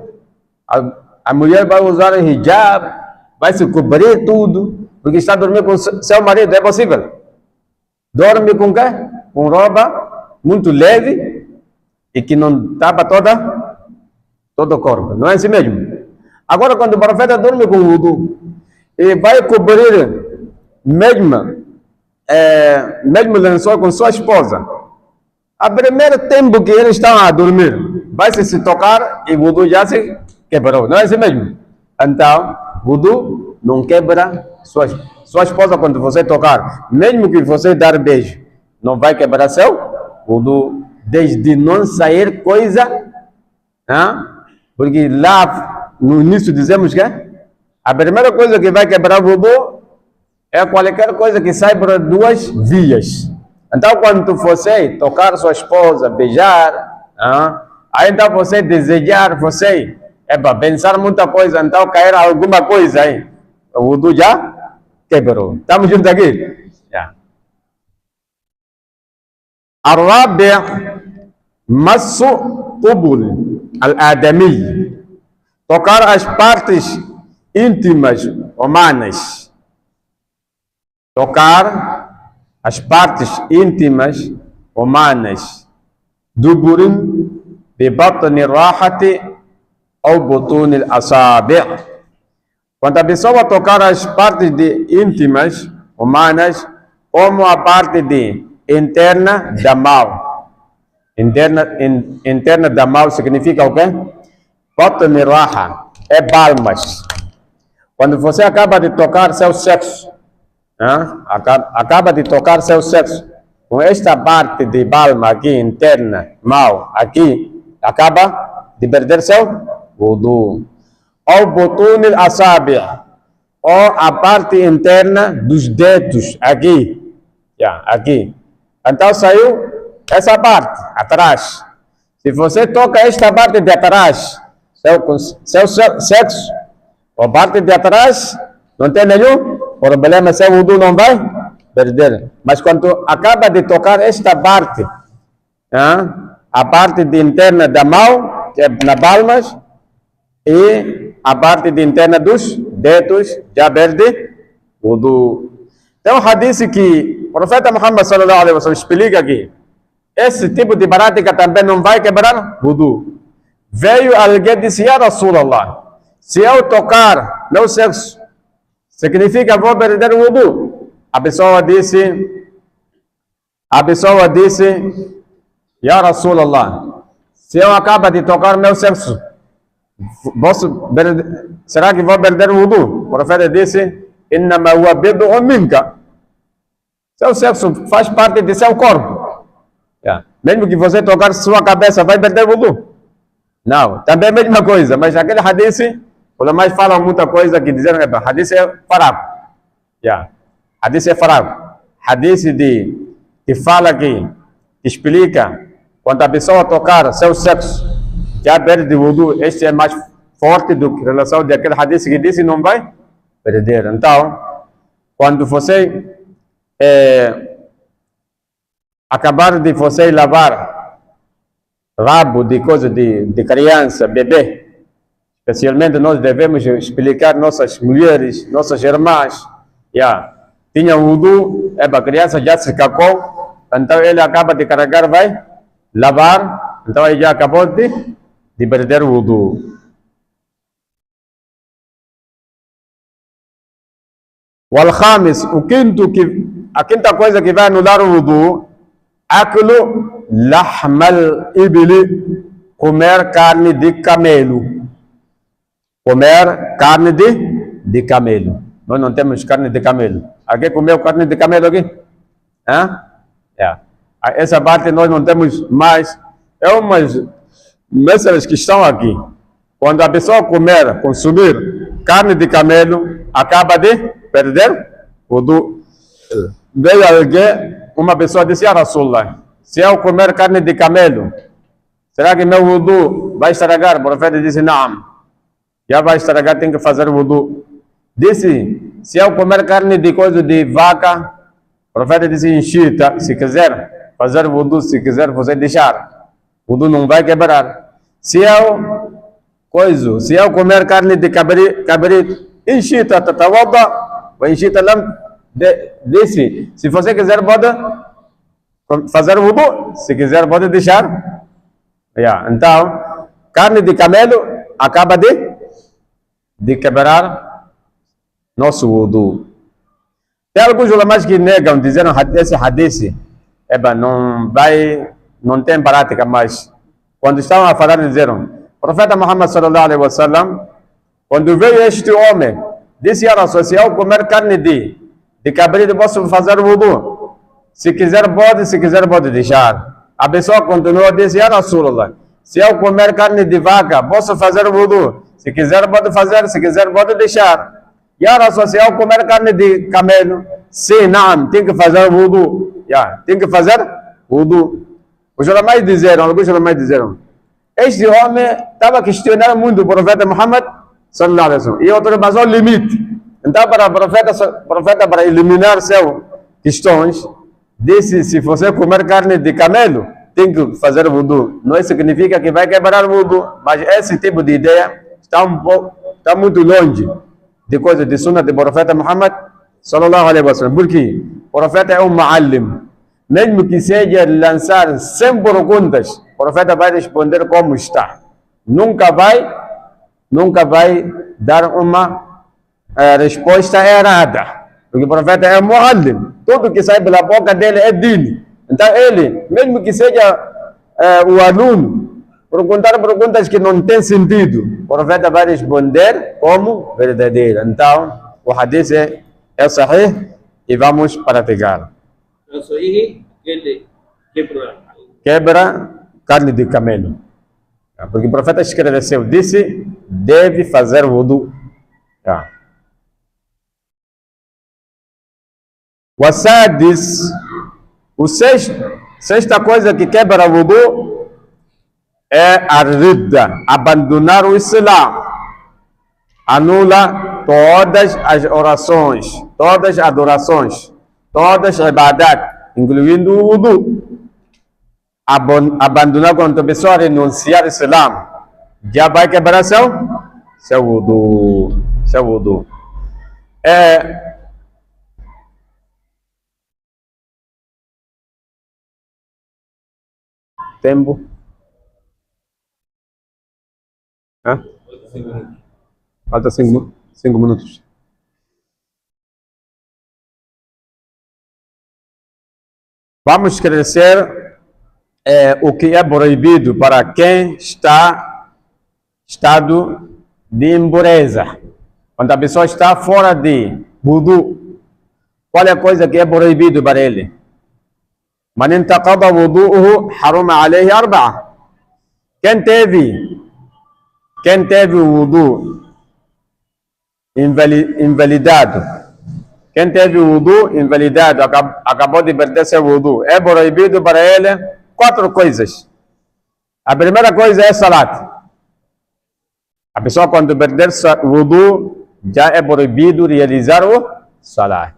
A mulher vai usar hijab, vai se cobrir tudo, porque está dormindo com seu marido. É possível? Dorme com quê? Com roupa muito leve e que não tapa todo o corpo. Não é assim mesmo? Agora, quando o profeta dorme com wudu e vai cobrir mesmo lençol com sua esposa, a primeiro tempo que eles estão a dormir, vai se tocar e o wudu já se quebrou. Não é assim mesmo? Então, wudu não quebra sua esposa quando você tocar. Mesmo que você dar beijo, não vai quebrar seu wudu, desde não sair coisa, porque lá no início dizemos que a primeira coisa que vai quebrar o wudu é qualquer coisa que sai por duas vias. Então quando você tocar sua esposa, beijar, aí então você desejar, você pensar muita coisa, então cair alguma coisa aí, o wudu já quebrou. Estamos juntos aqui? الرابع مس قبل الآدمي, tocar as partes íntimas humanas. Tocar as partes íntimas humanas. Duburin bi batni rahati ou butun al-asabi'. Quando a pessoa tocar as partes íntimas, humanas, como a parte interna da mão. Interna da mão significa o quê? Batn raha, é palmas. Quando você acaba de tocar seu sexo, acaba de tocar seu sexo, com esta parte de palma aqui, interna, mão, aqui, acaba de perder seu wudu. Ou butun al-asabi', ou a parte interna dos dedos, aqui, aqui. Então saiu essa parte, atrás. Se você toca esta parte de atrás, seu sexo, a parte de atrás, não tem nenhum problema, seu wudu não vai perder. Mas quando acaba de tocar esta parte, a parte interna da mão, que é nas palmas, e a parte interna dos dedos, já perde wudu. Tem um hadith que o profeta Muhammad sallallahu alaihi wasallam explica aqui. Esse tipo de prática também não vai quebrar wudu. Veio alguém e disse: Ya Rasulallah, se eu tocar meu sexo, significa vou perder o wudu? A pessoa disse: Ya Rasulallah, se eu acabo de tocar meu sexo, será que vou perder o wudu? O profeta disse: Innama huwa bid'un minka. Seu sexo faz parte de seu corpo. Mesmo que você tocar sua cabeça, vai perder o wudu? Não, também é a mesma coisa, mas aquele hadith, os mais falam muita coisa que dizem que hadith é fraco. Hadith é fraco. Hadith que fala que explica quando a pessoa tocar seu sexo, já perde o wudu. Este é mais forte do que em relação daquele hadith que disse não vai perder. Então, quando você acabar de você lavar rabo de coisa de criança, bebê, especialmente nós devemos explicar nossas mulheres, nossas irmãs, tinha wudu, a criança já se cacou, então ele acaba de carregar, vai lavar, então ele já acabou de perder o wudu. Wal khamis, a quinta coisa que vai anular o wudu, aklu lahmal ibli, comer carne de camelo. Comer carne de camelo. Nós não temos carne de camelo. Alguém comeu carne de camelo aqui? Essa parte nós não temos mais. É umas mesas que estão aqui. Quando a pessoa consumir carne de camelo, acaba de perder o wudu. Veio alguém, uma pessoa disse: Ya Rasulullah, se eu comer carne de camelo, será que meu wudu vai estragar? O profeta disse: Não, já vai estragar, tem que fazer wudu. Disse: se eu comer carne de coisa de vaca, o profeta disse: enchita, se quiser fazer wudu, se quiser você deixar, wudu não vai quebrar. Se eu comer carne de cabrito, enchita, tatawadda, vai enchita lam. Disse: se você quiser pode fazer wudu, se quiser pode deixar. Então, carne de camelo acaba de quebrar nosso wudu. Tem alguns ulemas que negam, dizendo esse hadith não tem prática, mas quando estavam a falar, disseram: o profeta Muhammad sallallahu alaihi wasallam, quando veio este homem, disse: Ya Rasul, se eu comer carne de cabrito, posso fazer wudu? Se quiser pode deixar. A pessoa continuou, disse: Ya Rasulullah, se eu comer carne de vaca, posso fazer wudu? Se quiser pode fazer, se quiser pode deixar. Ya Rasul, se eu comer carne de camelo, sim, não, tem que fazer wudu. Tem que fazer wudu. Alguns ulemas disseram, este homem estava questionando muito o profeta Muhammad sallallahu alaihi wasallam, e outro passou o limite. Então, para o profeta, para eliminar suas questões, disse: se você comer carne de camelo, tem que fazer wudu. Não significa que vai quebrar o wudu, mas esse tipo de ideia está muito longe de coisa de sunnah do profeta Muhammad sallallahu alaihi wasallam. Porque o profeta é um muallim. Mesmo que seja lançar 100 perguntas, o profeta vai responder como está. Nunca vai nunca vai dar uma resposta errada. Porque o profeta é muallim. Tudo que sai pela boca dele é din. Então ele, mesmo que seja o aluno, perguntar perguntas que não têm sentido, o profeta vai responder como verdadeiro. Então, o hadith é sahih e vamos praticar. Quebra carne de camelo. Porque o profeta escreveu, disse, deve fazer wudu. O sadis, sexta coisa que quebra wudu é a ridda, abandonar o Islã. Anula todas as orações, todas as adorações, todas as ibadat, incluindo o wudu. Abandonar quando a pessoa renunciar ao Islã, já vai quebrar seu wudu. Seu wudu. Tempo. Falta 5 minutos. Vamos esclarecer o que é proibido para quem está em estado de impureza. Quando a pessoa está fora de wudu, qual é a coisa que é proibido para ele? Man intaqada wudu'uhu haruma alayhi arba'a. Quem teve o wudu invalidado, quem teve o wudu invalidado, acabou de perder seu wudu, é proibido para ele 4 coisas. A primeira coisa é salat. A pessoa quando perder o wudu, já é proibido realizar o salat.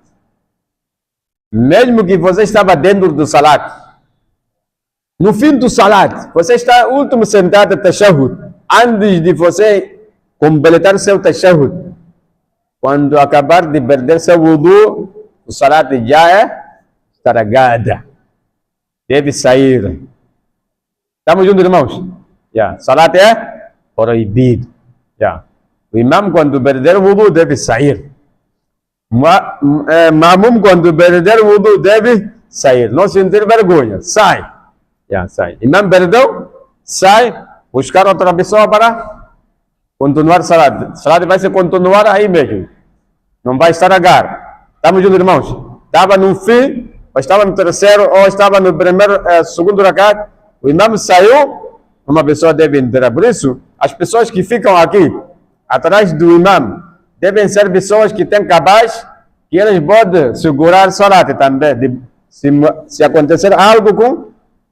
Mesmo que você estava dentro do salat, no fim do salat, você está último sentado tashahhud, antes de você completar seu tashahhud, quando acabar de perder seu wudu, o salat já é estragada, deve sair. Estamos juntos, irmãos? Salat é proibido. O imam quando perder o wudu deve sair. Mamum quando perder o wudu deve sair, não sentir vergonha, sai. Sai. Imam perdeu, sai, buscar outra pessoa para continuar salat. Salat vai se continuar aí mesmo, não vai estragar. Estamos juntos, irmãos? Estava no fim, ou estava no terceiro, ou estava no primeiro, segundo rakat, o imam saiu, uma pessoa deve entrar. Por isso, as pessoas que ficam aqui, atrás do imam, devem ser pessoas que têm capaz, que eles podem segurar salat também, se acontecer algo com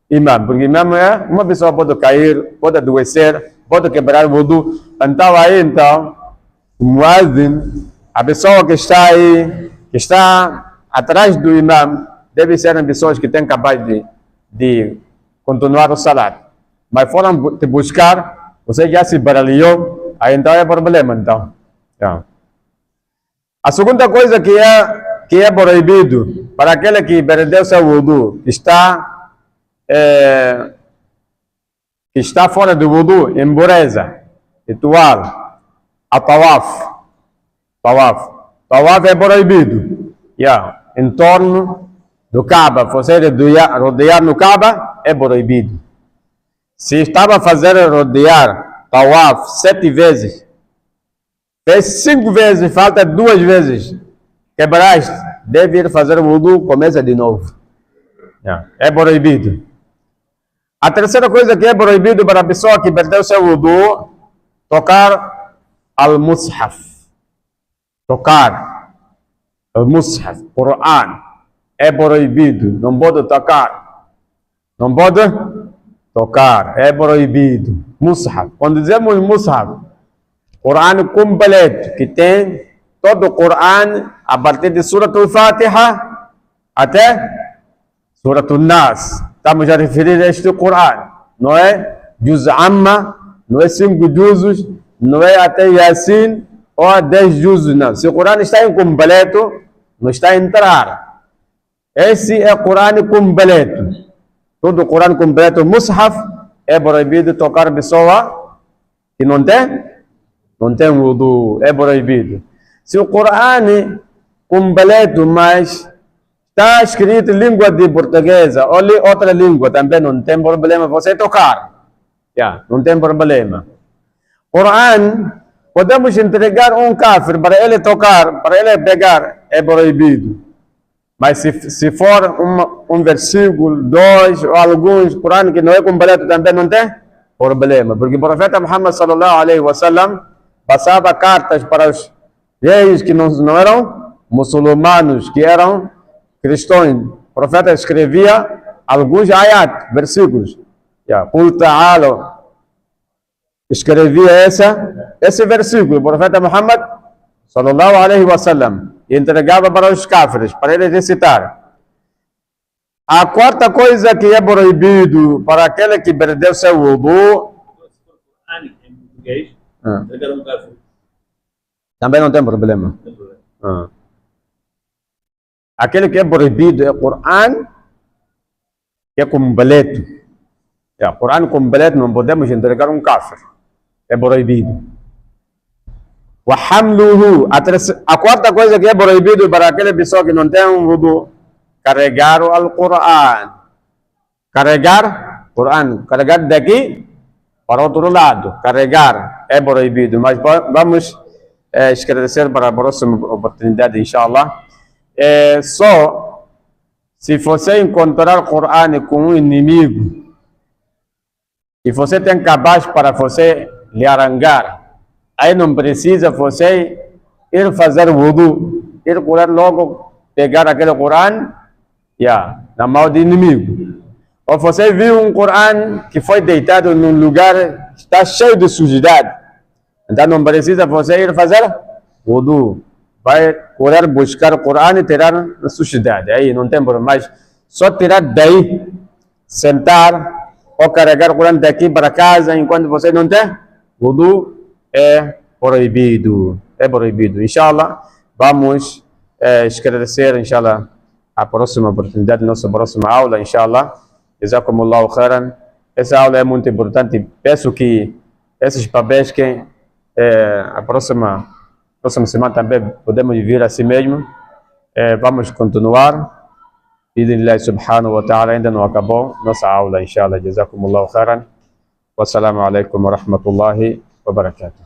imam, porque imam é uma pessoa pode cair, pode adoecer, pode quebrar o wudu. Então, o muazzin, a pessoa que está aí, que está atrás do imam, deve ser pessoas que têm capaz de continuar o salat. Mas foram te buscar, você já se baralhou, aí então é problema, então. A segunda coisa que é proibido para aquele que perdeu seu wudu, está fora do wudu, impureza, ritual, a tawaf. Tawaf é proibido. Em torno do Kaaba, você rodear no Kaaba é proibido. Se estava a fazer rodear tawaf 7 vezes, fez 5 vezes, falta 2 vezes, quebraste, deve ir fazer o wudu, começa de novo. É proibido. A terceira coisa que é proibido para a pessoa que perdeu seu wudu, tocar al-mushaf. Tocar al-mushaf, Quran, é proibido. Não pode tocar. Não pode tocar, é proibido. Mushaf. Quando dizemos mushaf, Quran completo, que tem todo o Quran, a partir de Surat al-Fatiha até Surat al-Nas. Estamos a referir a este Quran. Não é Juz Amma, não é 5 juzos, não é até Yasin ou a 10 juzos, não. Se o Quran está incompleto, não está a entrar. Esse é o Quran completo. Todo o Quran completo, Mushaf, é proibido tocar pessoa que não tem não tem wudu, é proibido. Se o Corão completo, mas está escrito em língua de portuguesa ou outra língua, também não tem problema você tocar. Não tem problema. Corão, podemos entregar um kafir para ele tocar, para ele pegar, é proibido. Mas se for um versículo, dois, ou alguns, Corão que não é completo, também não tem problema. Porque o profeta Muhammad sallallahu alaihi wasallam passava cartas para os reis que não eram muçulmanos, que eram cristãos. O profeta escrevia alguns ayat, versículos. Qul ta'ala, escrevia esse versículo, o profeta Muhammad sallallahu alaihi wasallam, e entregava para os kafirs, para eles recitar. A quarta coisa que é proibido para aquele que perdeu seu wudu, também não tem problema. Aquele que é proibido é o Corão, que é completo. O Corão completo não podemos entregar um kafir. É proibido. A quarta coisa que é proibido para aquela pessoa que não tem um wudu, carregar o Al-Quran. Carregar o Quran. Carregar daqui para outro lado. Carregar é proibido. Mas vamos esclarecer para a próxima oportunidade, inshallah. Só se você encontrar o Quran com um inimigo e você tem capaz para você lhe arrancar, aí não precisa você ir fazer wudu, ir curar logo, pegar aquele Quran na mão do inimigo. Ou você viu um Quran que foi deitado num lugar que está cheio de sujidade, então não precisa você ir fazer wudu. Vai curar, buscar o Quran e tirar a sujidade. Aí não tem problema, mas só tirar daí, sentar ou carregar o Quran daqui para casa enquanto você não tem wudu, é proibido. É proibido. Inshallah, vamos esclarecer, inshallah, a próxima oportunidade, nossa próxima aula, inshallah. Jazakumullahu khairan. Essa aula é muito importante. Peço que esses papéis que a próxima semana também podemos vir assim mesmo. Vamos continuar. Bidnillah subhanahu wa ta'ala, ainda não acabou nossa aula, inshallah. Jazakumullahu khairan. Wassalamu alaikum wa rahmatullahi wa barakatuh.